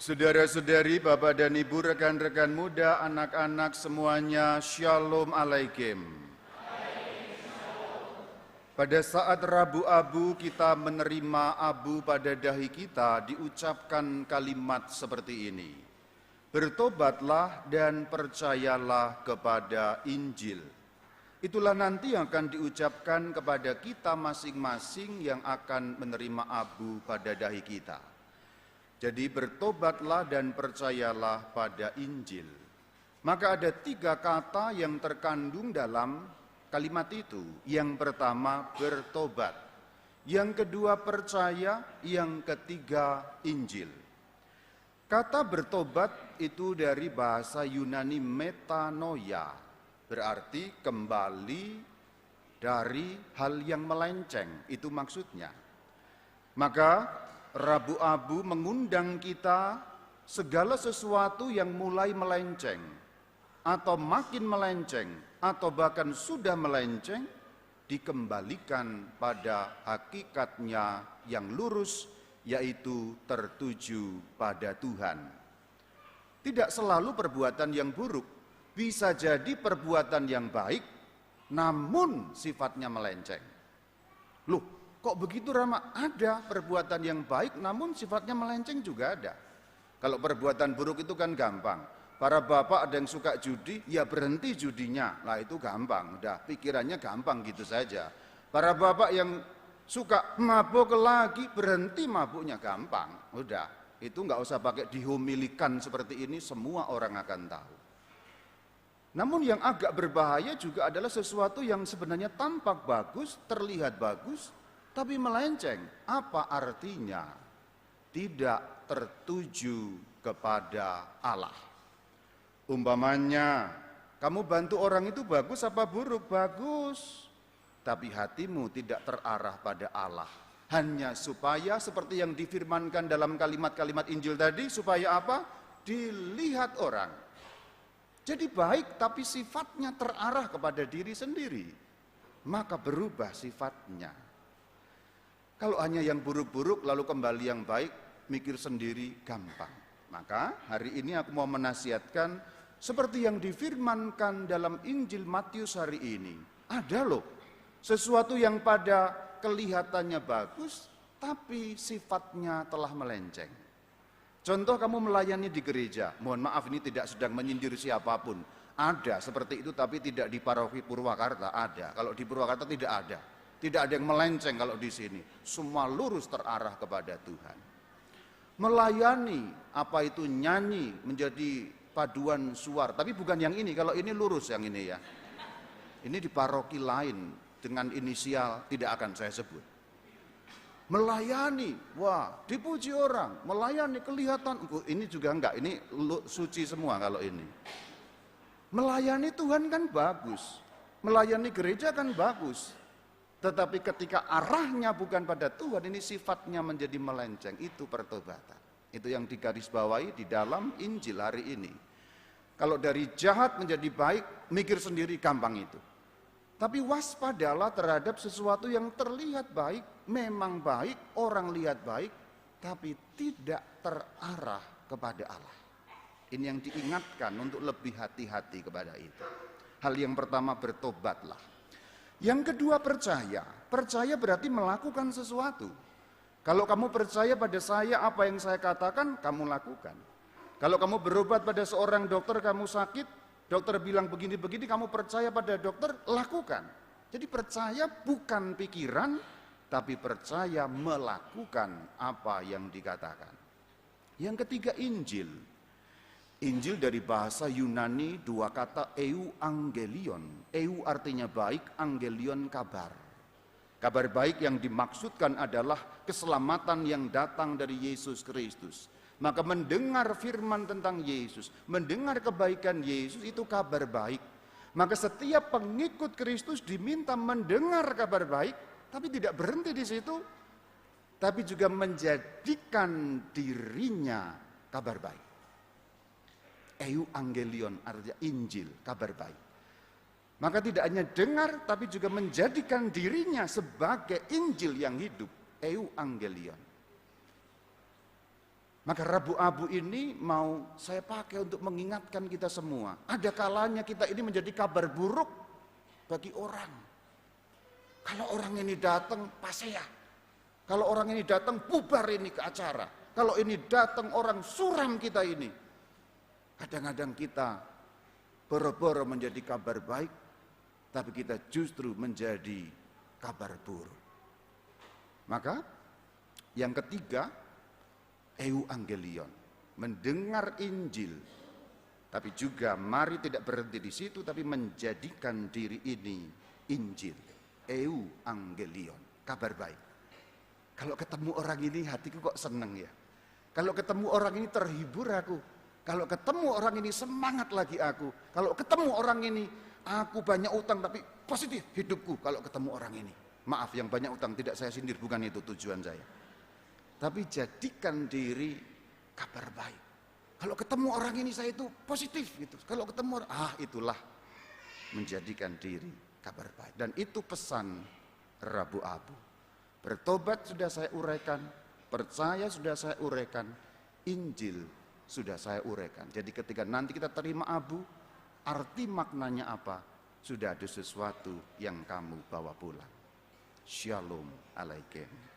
Saudara-saudari, Bapak dan Ibu, rekan-rekan muda, anak-anak semuanya, Shalom Alaikum. Pada saat Rabu Abu kita menerima abu pada dahi kita, diucapkan kalimat seperti ini. Bertobatlah dan percayalah kepada Injil. Itulah nanti yang akan diucapkan kepada kita masing-masing yang akan menerima abu pada dahi kita. Jadi bertobatlah dan percayalah pada Injil. Maka ada 3 kata yang terkandung dalam kalimat itu. Yang pertama bertobat, yang kedua percaya, yang ketiga Injil. Kata bertobat itu dari bahasa Yunani metanoia, berarti kembali dari hal yang melenceng, itu maksudnya. Maka Rabu Abu mengundang kita segala sesuatu yang mulai melenceng atau makin melenceng atau bahkan sudah melenceng dikembalikan pada hakikatnya yang lurus, yaitu tertuju pada Tuhan. Tidak selalu perbuatan yang buruk, bisa jadi perbuatan yang baik namun sifatnya melenceng. Loh, kok begitu Rama? Ada perbuatan yang baik namun sifatnya melenceng juga ada. Kalau perbuatan buruk itu kan gampang. Para bapak ada yang suka judi, ya berhenti judinya. Lah itu gampang, udah pikirannya gampang gitu saja. Para bapak yang suka mabuk lagi, berhenti mabuknya gampang. Udah, itu nggak usah pakai dihumilikan seperti ini, semua orang akan tahu. Namun yang agak berbahaya juga adalah sesuatu yang sebenarnya tampak bagus, terlihat bagus, tapi melenceng. Apa artinya? Tidak tertuju kepada Allah. Umpamanya, kamu bantu orang itu bagus apa buruk? Bagus. Tapi hatimu tidak terarah pada Allah. Hanya supaya seperti yang difirmankan dalam kalimat-kalimat Injil tadi, supaya apa? Dilihat orang. Jadi baik tapi sifatnya terarah kepada diri sendiri. Maka berubah sifatnya. Kalau hanya yang buruk-buruk lalu kembali yang baik, mikir sendiri gampang. Maka hari ini aku mau menasihatkan seperti yang difirmankan dalam Injil Matius hari ini. Ada loh sesuatu yang pada kelihatannya bagus tapi sifatnya telah melenceng. Contoh kamu melayani di gereja, mohon maaf ini tidak sedang menyindir siapapun. Ada seperti itu tapi tidak di paroki Purwakarta, ada. Kalau di Purwakarta tidak ada. Tidak ada yang melenceng kalau di sini. Semua lurus terarah kepada Tuhan. Melayani, apa itu nyanyi, menjadi paduan suara. Tapi bukan yang ini, kalau ini lurus yang ini ya. Ini di paroki lain dengan inisial tidak akan saya sebut. Melayani, wah dipuji orang. Melayani kelihatan, ini juga enggak, ini suci semua kalau ini. Melayani Tuhan kan bagus. Melayani gereja kan bagus. Tetapi ketika arahnya bukan pada Tuhan, ini sifatnya menjadi melenceng, itu pertobatan. Itu yang digarisbawahi di dalam Injil hari ini. Kalau dari jahat menjadi baik, mikir sendiri gampang itu. Tapi waspadalah terhadap sesuatu yang terlihat baik, memang baik, orang lihat baik, tapi tidak terarah kepada Allah. Ini yang diingatkan untuk lebih hati-hati kepada itu. Hal yang pertama bertobatlah. Yang kedua percaya. Percaya berarti melakukan sesuatu. Kalau kamu percaya pada saya, apa yang saya katakan, kamu lakukan. Kalau kamu berobat pada seorang dokter, kamu sakit, dokter bilang begini-begini, kamu percaya pada dokter, lakukan. Jadi percaya bukan pikiran, tapi percaya melakukan apa yang dikatakan. Yang ketiga Injil. Injil dari bahasa Yunani 2 kata euangelion. Eu artinya baik, angelion kabar. Kabar baik yang dimaksudkan adalah keselamatan yang datang dari Yesus Kristus. Maka mendengar firman tentang Yesus, mendengar kebaikan Yesus itu kabar baik. Maka setiap pengikut Kristus diminta mendengar kabar baik, tapi tidak berhenti di situ, tapi juga menjadikan dirinya kabar baik. Euangelion artinya Injil, kabar baik. Maka tidak hanya dengar, tapi juga menjadikan dirinya sebagai Injil yang hidup. Euangelion. Maka Rabu Abu ini mau saya pakai untuk mengingatkan kita semua. Ada kalanya kita ini menjadi kabar buruk bagi orang. Kalau orang ini datang, pasea. Kalau orang ini datang, bubar ini ke acara. Kalau ini datang orang suram kita ini. Kadang-kadang kita boro-boro menjadi kabar baik, tapi kita justru menjadi kabar buruk. Maka yang ketiga, euangelion, mendengar Injil. Tapi juga mari tidak berhenti di situ, tapi menjadikan diri ini Injil. Euangelion, kabar baik. Kalau ketemu orang ini hatiku kok seneng ya. Kalau ketemu orang ini terhibur aku. Kalau ketemu orang ini semangat lagi aku. Kalau ketemu orang ini aku banyak utang tapi positif hidupku kalau ketemu orang ini. Maaf yang banyak utang tidak saya sindir, bukan itu tujuan saya. Tapi jadikan diri kabar baik. Kalau ketemu orang ini saya itu positif gitu. Kalau ketemu orang, itulah menjadikan diri kabar baik. Dan itu pesan Rabu Abu. Bertobat sudah saya uraikan, percaya sudah saya uraikan, Injil sudah saya uraikan. Jadi ketika nanti kita terima abu, arti maknanya apa? Sudah ada sesuatu yang kamu bawa pulang. Shalom alaikum.